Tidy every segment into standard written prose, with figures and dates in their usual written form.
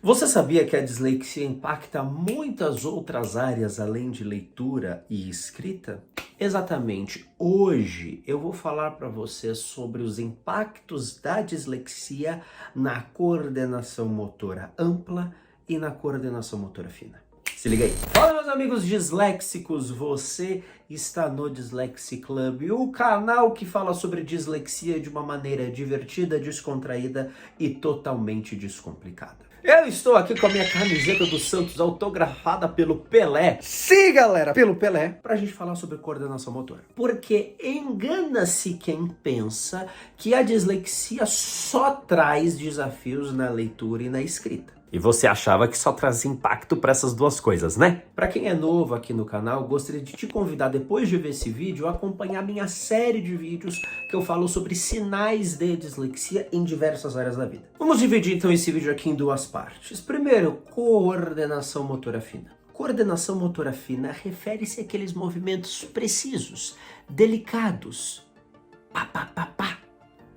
Você sabia que a dislexia impacta muitas outras áreas além de leitura e escrita? Exatamente. Hoje eu vou falar para você sobre os impactos da dislexia na coordenação motora ampla e na coordenação motora fina. Se liga aí. Fala, meus amigos disléxicos, você está no Dyslexia Club, o canal que fala sobre dislexia de uma maneira divertida, descontraída e totalmente descomplicada. Eu estou aqui com a minha camiseta do Santos autografada pelo Pelé. Sim, galera, pelo Pelé, pra gente falar sobre coordenação motora. Porque engana-se quem pensa que a dislexia só traz desafios na leitura e na escrita. E você achava que só trazia impacto para essas duas coisas, né? Para quem é novo aqui no canal, gostaria de te convidar, depois de ver esse vídeo, a acompanhar minha série de vídeos que eu falo sobre sinais de dislexia em diversas áreas da vida. Vamos dividir então esse vídeo aqui em duas partes. Primeiro, coordenação motora fina. Coordenação motora fina refere-se àqueles movimentos precisos, delicados,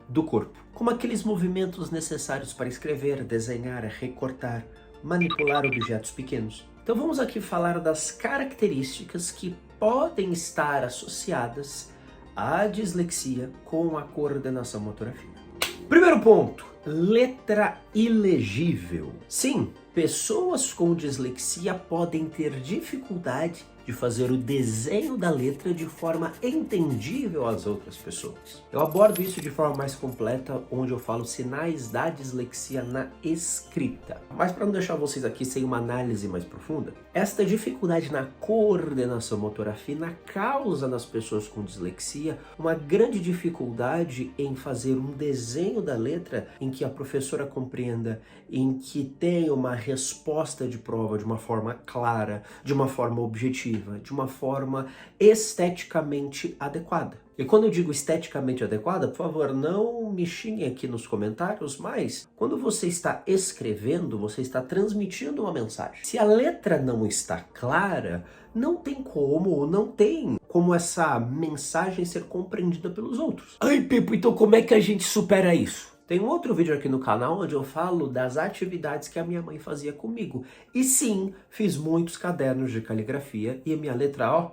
do corpo, como aqueles movimentos necessários para escrever, desenhar, recortar, manipular objetos pequenos. Então vamos aqui falar das características que podem estar associadas à dislexia com a coordenação motora fina. Primeiro ponto, letra ilegível. Sim, pessoas com dislexia podem ter dificuldade de fazer o desenho da letra de forma entendível às outras pessoas. Eu abordo isso de forma mais completa, onde eu falo sinais da dislexia na escrita. Mas para não deixar vocês aqui sem uma análise mais profunda, esta dificuldade na coordenação motora fina causa nas pessoas com dislexia uma grande dificuldade em fazer um desenho da letra em que a professora compreenda, em que tenha uma resposta de prova de uma forma clara, de uma forma objetiva, de uma forma esteticamente adequada. E quando eu digo esteticamente adequada, por favor, não me xinguem aqui nos comentários, mas quando você está escrevendo, você está transmitindo uma mensagem. Se a letra não está clara, não tem como essa mensagem ser compreendida pelos outros. Ai, Pipo, então como é que a gente supera isso? Tem um outro vídeo aqui no canal onde eu falo das atividades que a minha mãe fazia comigo. E sim, fiz muitos cadernos de caligrafia e a minha letra, ó,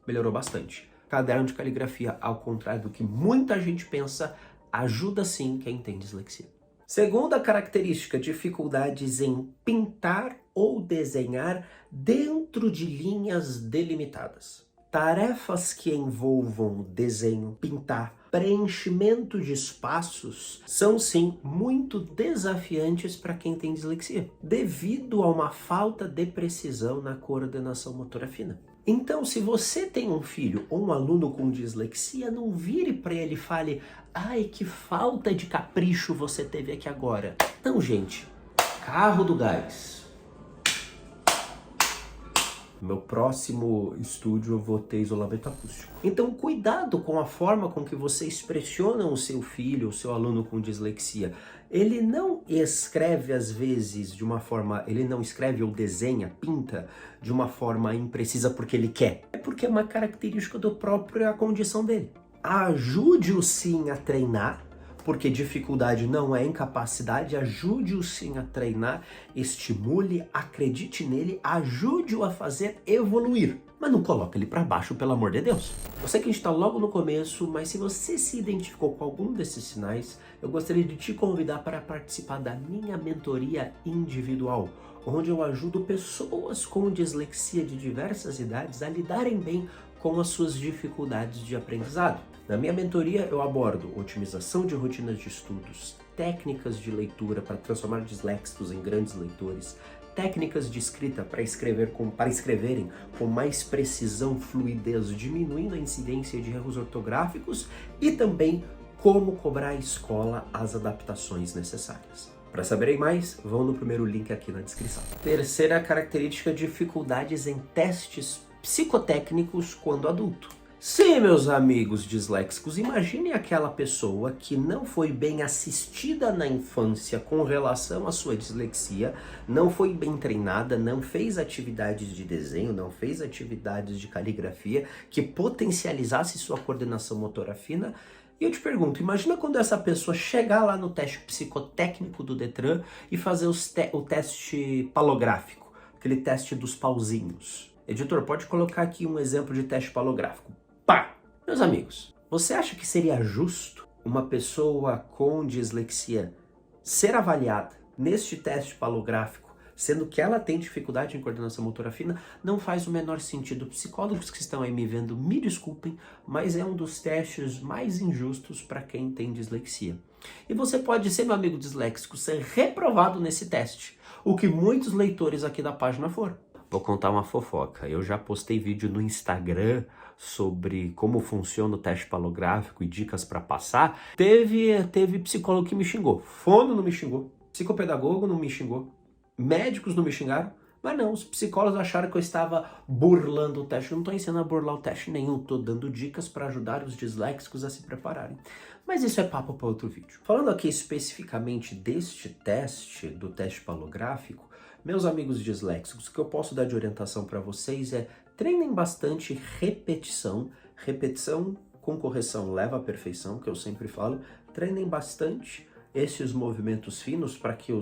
melhorou bastante. Caderno de caligrafia, ao contrário do que muita gente pensa, ajuda sim quem tem dislexia. Segunda característica, dificuldades em pintar ou desenhar dentro de linhas delimitadas. Tarefas que envolvam desenho, pintar, preenchimento de espaços são sim muito desafiantes para quem tem dislexia, devido a uma falta de precisão na coordenação motora fina. Então, se você tem um filho ou um aluno com dislexia, não vire para ele e fale: ai, que falta de capricho você teve aqui agora. Não, gente, carro do gás. No meu próximo estúdio eu vou ter isolamento acústico. Então cuidado com a forma com que você expressiona o seu filho, o seu aluno com dislexia. Ele não escreve às vezes de uma forma, ele não escreve ou desenha, pinta de uma forma imprecisa porque ele quer. É porque é uma característica da própria condição dele. Ajude-o sim a treinar, porque dificuldade não é incapacidade, ajude-o sim a treinar, estimule, acredite nele, ajude-o a fazer evoluir. Mas não coloque ele para baixo, pelo amor de Deus. Eu sei que a gente está logo no começo, mas se você se identificou com algum desses sinais, eu gostaria de te convidar para participar da minha mentoria individual, onde eu ajudo pessoas com dislexia de diversas idades a lidarem bem com as suas dificuldades de aprendizado. Na minha mentoria eu abordo otimização de rotinas de estudos, técnicas de leitura para transformar disléxicos em grandes leitores, técnicas de escrita para escreverem com mais precisão, fluidez, diminuindo a incidência de erros ortográficos e também como cobrar à escola as adaptações necessárias. Para saberem mais, vão no primeiro link aqui na descrição. Terceira característica, dificuldades em testes psicotécnicos quando adulto. Sim, meus amigos disléxicos, imagine aquela pessoa que não foi bem assistida na infância com relação à sua dislexia, não foi bem treinada, não fez atividades de desenho, não fez atividades de caligrafia que potencializasse sua coordenação motora fina. E eu te pergunto, imagina quando essa pessoa chegar lá no teste psicotécnico do Detran e fazer o teste palográfico, aquele teste dos pauzinhos. Editor, pode colocar aqui um exemplo de teste palográfico. Pá! Meus amigos, você acha que seria justo uma pessoa com dislexia ser avaliada neste teste palográfico, sendo que ela tem dificuldade em coordenação motora fina? Não faz o menor sentido. Psicólogos que estão aí me vendo, me desculpem, mas é um dos testes mais injustos para quem tem dislexia. E você pode ser, meu amigo disléxico, ser reprovado nesse teste, o que muitos leitores aqui da página foram. Vou contar uma fofoca. Eu já postei vídeo no Instagram sobre como funciona o teste palográfico e dicas para passar. Teve psicólogo que me xingou. Fono não me xingou. Psicopedagogo não me xingou. Médicos não me xingaram. Mas não, os psicólogos acharam que eu estava burlando o teste. Eu não estou ensinando a burlar o teste nenhum. Estou dando dicas para ajudar os disléxicos a se prepararem. Mas isso é papo para outro vídeo. Falando aqui especificamente deste teste, do teste palográfico, meus amigos disléxicos, o que eu posso dar de orientação para vocês é treinem bastante repetição. Repetição com correção leva à perfeição, que eu sempre falo. Treinem bastante esses movimentos finos para que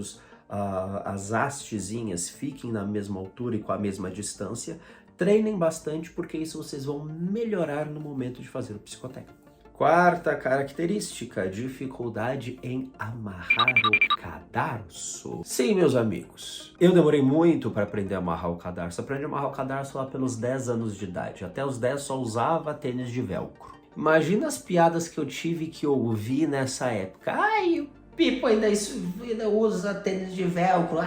as hastezinhas fiquem na mesma altura e com a mesma distância. Treinem bastante porque isso vocês vão melhorar no momento de fazer o psicotécnico. Quarta característica, dificuldade em amarrar o cadarço. Sim, meus amigos, eu demorei muito para aprender a amarrar o cadarço. Aprendi a amarrar o cadarço lá pelos 10 anos de idade. Até os 10 só usava tênis de velcro. Imagina as piadas que eu tive que ouvir nessa época. Ai, o Pipo ainda usa tênis de velcro.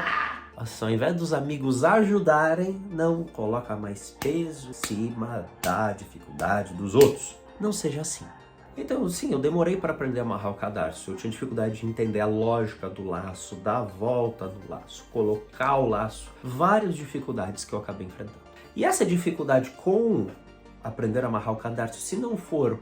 Ao invés dos amigos ajudarem, não coloca mais peso em cima da dificuldade dos outros. Não seja assim. Então, sim, eu demorei para aprender a amarrar o cadarço. Eu tinha dificuldade de entender a lógica do laço, dar a volta no laço, colocar o laço. Várias dificuldades que eu acabei enfrentando. E essa dificuldade com aprender a amarrar o cadarço, se não for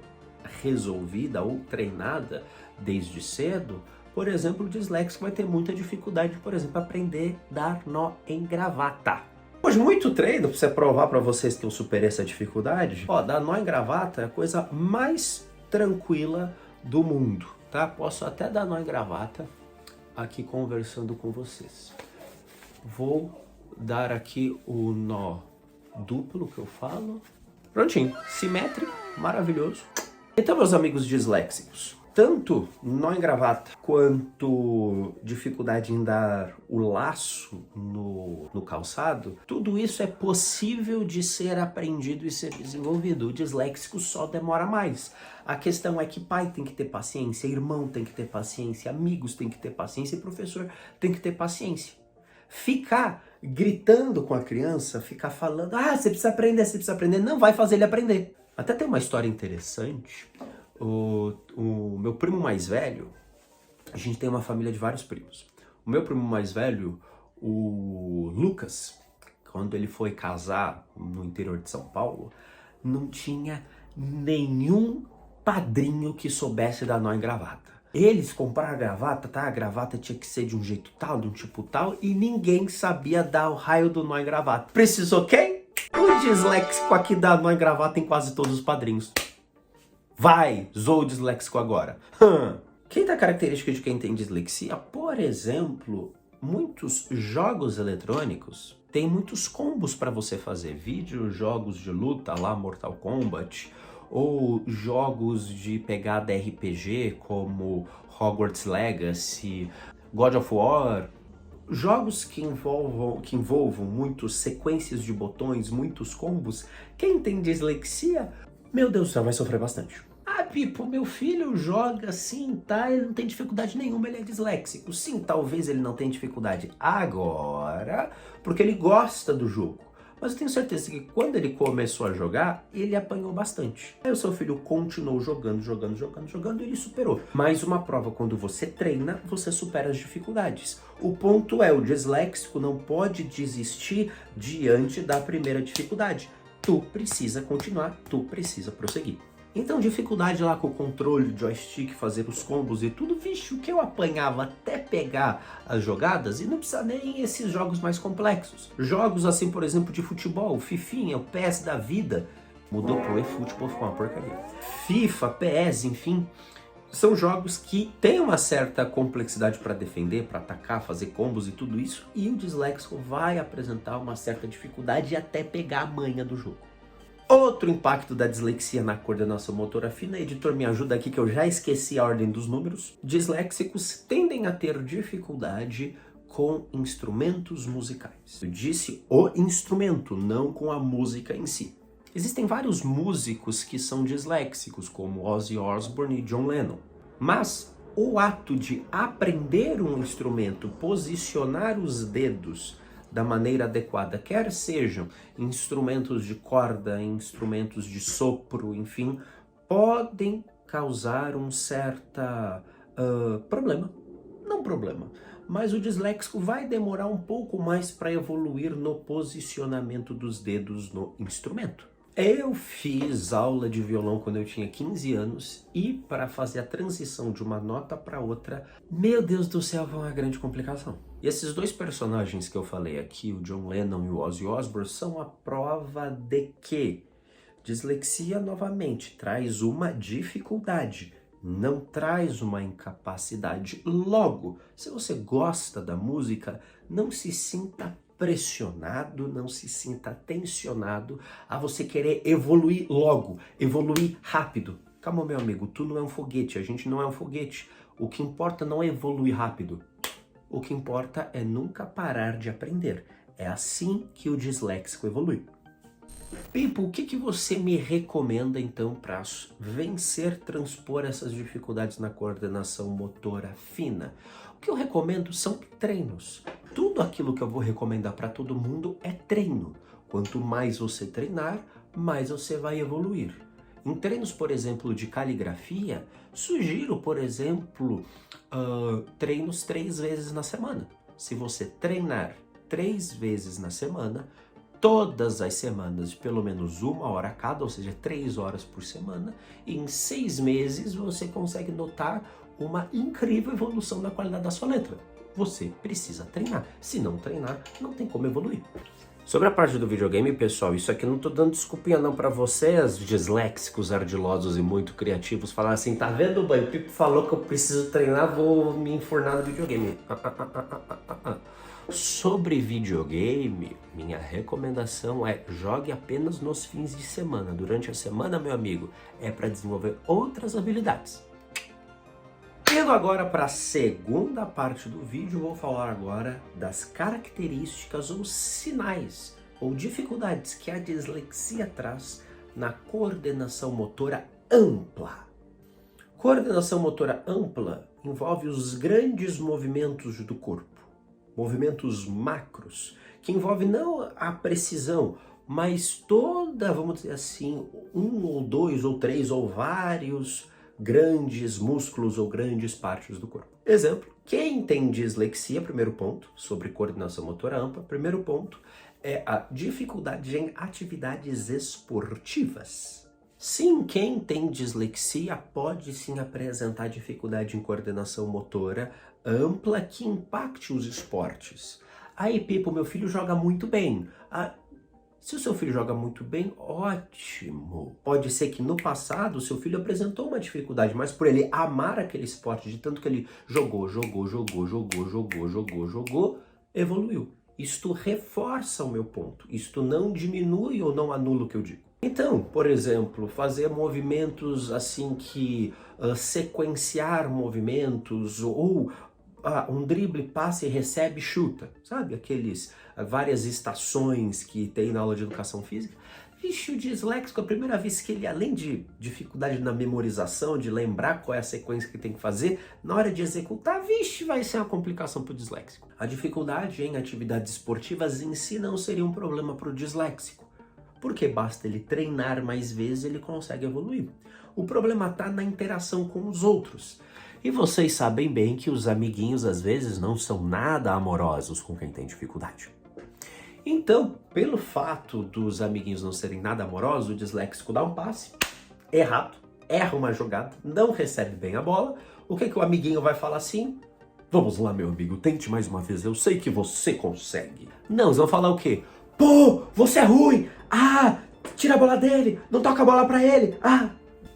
resolvida ou treinada desde cedo, por exemplo, o disléxico vai ter muita dificuldade, por exemplo, aprender a dar nó em gravata. Depois de muito treino, para você provar para vocês que eu superei essa dificuldade, dar nó em gravata é a coisa mais tranquila do mundo, tá? Posso até dar nó em gravata aqui conversando com vocês. Vou dar aqui o nó duplo que eu falo. Prontinho, simétrico, maravilhoso. Então, meus amigos disléxicos, tanto nó em gravata quanto dificuldade em dar o laço no calçado, tudo isso é possível de ser aprendido e ser desenvolvido. O disléxico só demora mais. A questão é que pai tem que ter paciência, irmão tem que ter paciência, amigos tem que ter paciência e professor tem que ter paciência. Ficar gritando com a criança, ficar falando, você precisa aprender, não vai fazer ele aprender. Até tem uma história interessante. O meu primo mais velho, a gente tem uma família de vários primos. O meu primo mais velho, o Lucas, quando ele foi casar no interior de São Paulo, não tinha nenhum padrinho que soubesse dar nó em gravata. Eles compraram a gravata, tá? A gravata tinha que ser de um jeito tal, de um tipo tal, e ninguém sabia dar o raio do nó em gravata. Precisou quem? O disléxico aqui dá nó em gravata em quase todos os padrinhos. Vai, zoou o disléxico agora. Quinta característica de quem tem dislexia, por exemplo, muitos jogos eletrônicos têm muitos combos para você fazer. Jogos de luta, lá Mortal Kombat, ou jogos de pegada RPG, como Hogwarts Legacy, God of War. Jogos que envolvam muitas sequências de botões, muitos combos. Quem tem dislexia, meu Deus do céu, vai sofrer bastante. Pipo, meu filho joga assim, tá? Ele não tem dificuldade nenhuma, ele é disléxico. Sim, talvez ele não tenha dificuldade agora, porque ele gosta do jogo. Mas eu tenho certeza que quando ele começou a jogar, ele apanhou bastante. Aí o seu filho continuou jogando e ele superou. Mais uma prova, quando você treina, você supera as dificuldades. O ponto é, o disléxico não pode desistir diante da primeira dificuldade. Tu precisa continuar, tu precisa prosseguir. Então, dificuldade lá com o controle, joystick, fazer os combos e tudo, vixe, o que eu apanhava até pegar as jogadas, e não precisa nem esses jogos mais complexos. Jogos assim, por exemplo, de futebol, o Fifinha, o PES da vida, Mudou pro eFootball, ficou uma porcaria. FIFA, PES, enfim, são jogos que têm uma certa complexidade para defender, para atacar, fazer combos e tudo isso, e o disléxico vai apresentar uma certa dificuldade até pegar a manha do jogo. Outro impacto da dislexia na coordenação motora fina, editor, me ajuda aqui que eu já esqueci a ordem dos números. Disléxicos tendem a ter dificuldade com instrumentos musicais. Eu disse o instrumento, não com a música em si. Existem vários músicos que são disléxicos, como Ozzy Osbourne e John Lennon. Mas o ato de aprender um instrumento, posicionar os dedos da maneira adequada, quer sejam instrumentos de corda, instrumentos de sopro, enfim, podem causar um certo problema. Não problema, mas o disléxico vai demorar um pouco mais para evoluir no posicionamento dos dedos no instrumento. Eu fiz aula de violão quando eu tinha 15 anos e para fazer a transição de uma nota para outra, meu Deus do céu, foi uma grande complicação. E esses dois personagens que eu falei aqui, o John Lennon e o Ozzy Osbourne, são a prova de que dislexia, novamente, traz uma dificuldade, não traz uma incapacidade. Logo, se você gosta da música, não se sinta pressionado, não se sinta tensionado a você querer evoluir logo, evoluir rápido. Calma, meu amigo, tu não é um foguete, a gente não é um foguete. O que importa não é evoluir rápido. O que importa é nunca parar de aprender. É assim que o disléxico evolui. Pipo, o que você me recomenda então para vencer, transpor essas dificuldades na coordenação motora fina? O que eu recomendo são treinos. Tudo aquilo que eu vou recomendar para todo mundo é treino. Quanto mais você treinar, mais você vai evoluir. Em treinos, por exemplo, de caligrafia, sugiro, por exemplo, treinos 3 vezes na semana. Se você treinar 3 vezes na semana, todas as semanas, de pelo menos 1 hora cada, ou seja, 3 horas por semana, em 6 meses você consegue notar uma incrível evolução na qualidade da sua letra. Você precisa treinar. Se não treinar, não tem como evoluir. Sobre a parte do videogame, pessoal, isso aqui eu não tô dando desculpinha não pra vocês, disléxicos, ardilosos e muito criativos, falar assim, tá vendo, boy? O Pipo falou que eu preciso treinar, vou me enfornar no videogame. Sobre videogame, minha recomendação é jogue apenas nos fins de semana. Durante a semana, meu amigo, é para desenvolver outras habilidades. Indo agora para a segunda parte do vídeo, vou falar agora das características ou sinais ou dificuldades que a dislexia traz na coordenação motora ampla. Coordenação motora ampla envolve os grandes movimentos do corpo, movimentos macros, que envolve não a precisão, mas toda, vamos dizer assim, 1 ou 2 ou 3 ou vários grandes músculos ou grandes partes do corpo. Exemplo, quem tem dislexia, primeiro ponto, sobre coordenação motora ampla, primeiro ponto é a dificuldade em atividades esportivas. Sim, quem tem dislexia pode sim apresentar dificuldade em coordenação motora ampla que impacte os esportes. Aí, Pipo, meu filho joga muito bem. Se o seu filho joga muito bem, ótimo. Pode ser que no passado o seu filho apresentou uma dificuldade, mas por ele amar aquele esporte, de tanto que ele jogou, evoluiu. Isto reforça o meu ponto. Isto não diminui ou não anula o que eu digo. Então, por exemplo, fazer movimentos assim que sequenciar movimentos ou um drible, passa e recebe, chuta. Sabe aqueles várias estações que tem na aula de educação física? Vixe, o disléxico, a primeira vez que ele, além de dificuldade na memorização, de lembrar qual é a sequência que tem que fazer, na hora de executar, vixe, vai ser uma complicação para o disléxico. A dificuldade em atividades esportivas em si não seria um problema para o disléxico, porque basta ele treinar mais vezes, ele consegue evoluir. O problema está na interação com os outros. E vocês sabem bem que os amiguinhos às vezes não são nada amorosos com quem tem dificuldade. Então, pelo fato dos amiguinhos não serem nada amorosos, o disléxico dá um passe errado, erra uma jogada, não recebe bem a bola. O que o amiguinho vai falar assim? Vamos lá, meu amigo, tente mais uma vez, eu sei que você consegue. Não, eles vão falar o quê? Pô, você é ruim! tira a bola dele, não toca a bola pra ele.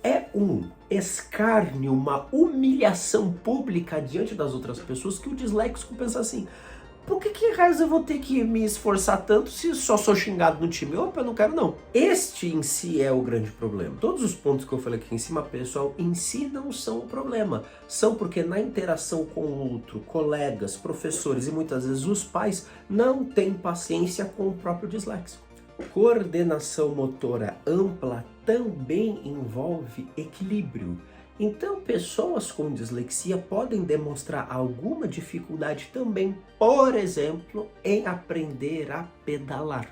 É um escárnio, uma humilhação pública diante das outras pessoas que o disléxico pensa assim: por que raios eu vou ter que me esforçar tanto se só sou xingado no time? Opa, eu não quero não. Este em si é o grande problema. Todos os pontos que eu falei aqui em cima, pessoal, em si não são o problema. São porque na interação com o outro, colegas, professores e muitas vezes os pais não têm paciência com o próprio disléxico. Coordenação motora ampla também envolve equilíbrio. Então, pessoas com dislexia podem demonstrar alguma dificuldade também, por exemplo, em aprender a pedalar.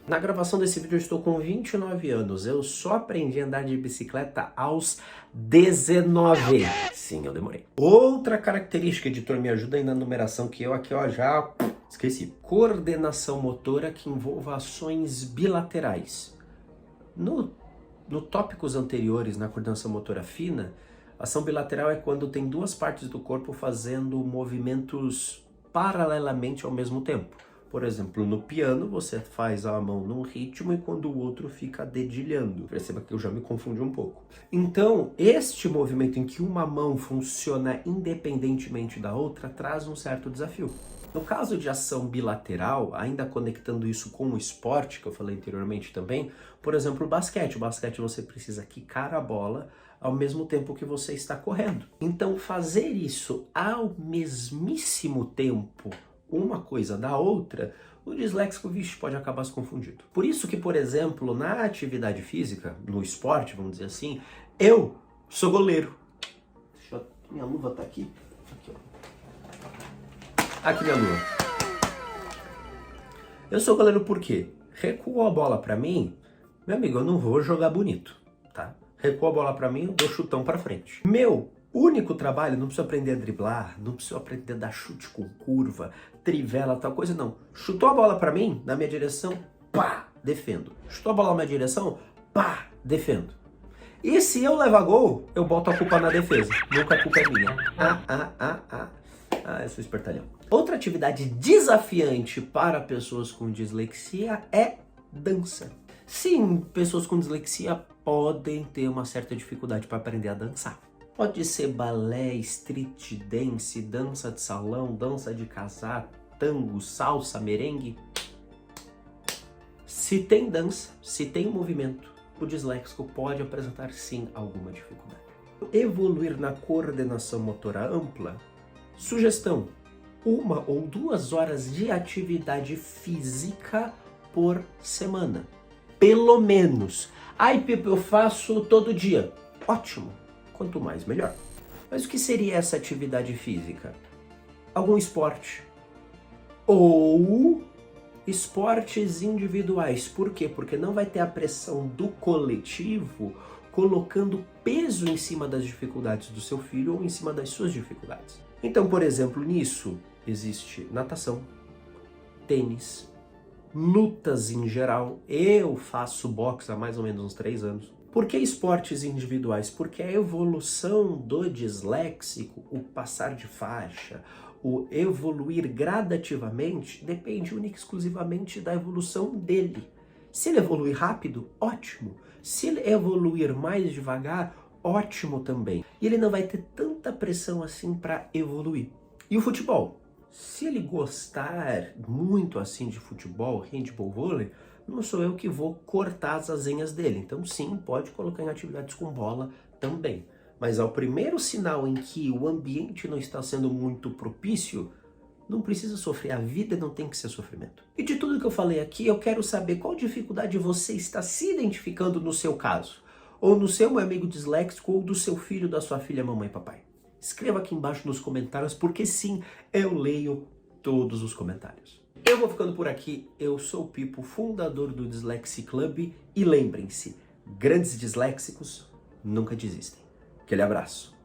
Na gravação desse vídeo, eu estou com 29 anos. Eu só aprendi a andar de bicicleta aos 19. Sim, eu demorei. Outra característica, editor, me ajuda aí na numeração, que eu aqui, ó, já esqueci. Coordenação motora que envolva ações bilaterais. No tópicos anteriores, na coordenação motora fina, ação bilateral é quando tem duas partes do corpo fazendo movimentos paralelamente ao mesmo tempo. Por exemplo, no piano, você faz a mão num ritmo e quando o outro fica dedilhando. Perceba que eu já me confundi um pouco. Então, este movimento em que uma mão funciona independentemente da outra traz um certo desafio. No caso de ação bilateral, ainda conectando isso com o esporte, que eu falei anteriormente também, por exemplo, o basquete. O basquete você precisa quicar a bola ao mesmo tempo que você está correndo. Então, fazer isso ao mesmíssimo tempo, uma coisa da outra, o disléxico, pode acabar se confundindo. Por isso que, por exemplo, na atividade física, no esporte, vamos dizer assim, eu sou goleiro. Minha luva tá aqui. Aqui, ó. Aqui minha luva. Eu sou goleiro por quê? Recuou a bola pra mim, meu amigo, eu não vou jogar bonito, tá? Recuou a bola pra mim, eu dou chutão pra frente. Meu único trabalho, não preciso aprender a driblar, não preciso aprender a dar chute com curva, trivela, tal coisa, não. Chutou a bola pra mim, na minha direção, pá, defendo. Chutou a bola na minha direção, pá, defendo. E se eu levar gol, eu boto a culpa na defesa. Nunca a culpa é minha. Eu sou espertalhão. Outra atividade desafiante para pessoas com dislexia é dança. Sim, pessoas com dislexia podem ter uma certa dificuldade para aprender a dançar. Pode ser balé, street dance, dança de salão, dança de casar, tango, salsa, merengue. Se tem dança, se tem movimento, o disléxico pode apresentar sim alguma dificuldade. Evoluir na coordenação motora ampla. Sugestão: 1 ou 2 horas de atividade física por semana. Pelo menos. Ai, Pipo, eu faço todo dia. Ótimo. Quanto mais, melhor. Mas o que seria essa atividade física? Algum esporte. Ou esportes individuais. Por quê? Porque não vai ter a pressão do coletivo colocando peso em cima das dificuldades do seu filho ou em cima das suas dificuldades. Então, por exemplo, nisso existe natação, tênis, lutas em geral. Eu faço boxe há mais ou menos uns 3 anos. Por que esportes individuais? Porque a evolução do disléxico, o passar de faixa, o evoluir gradativamente, depende única e exclusivamente da evolução dele. Se ele evoluir rápido, ótimo. Se ele evoluir mais devagar, ótimo também. E ele não vai ter tanta pressão assim para evoluir. E o futebol? Se ele gostar muito assim de futebol, handball, vôlei, não sou eu que vou cortar as asinhas dele. Então sim, pode colocar em atividades com bola também. Mas ao primeiro sinal em que o ambiente não está sendo muito propício, não precisa sofrer. A vida não tem que ser sofrimento. E de tudo que eu falei aqui, eu quero saber qual dificuldade você está se identificando no seu caso. Ou no seu amigo disléxico, ou do seu filho, da sua filha, mamãe e papai. Escreva aqui embaixo nos comentários, porque sim, eu leio todos os comentários. Eu vou ficando por aqui. Eu sou o Pipo, fundador do Dyslexia Club. E lembrem-se, grandes disléxicos nunca desistem. Aquele abraço.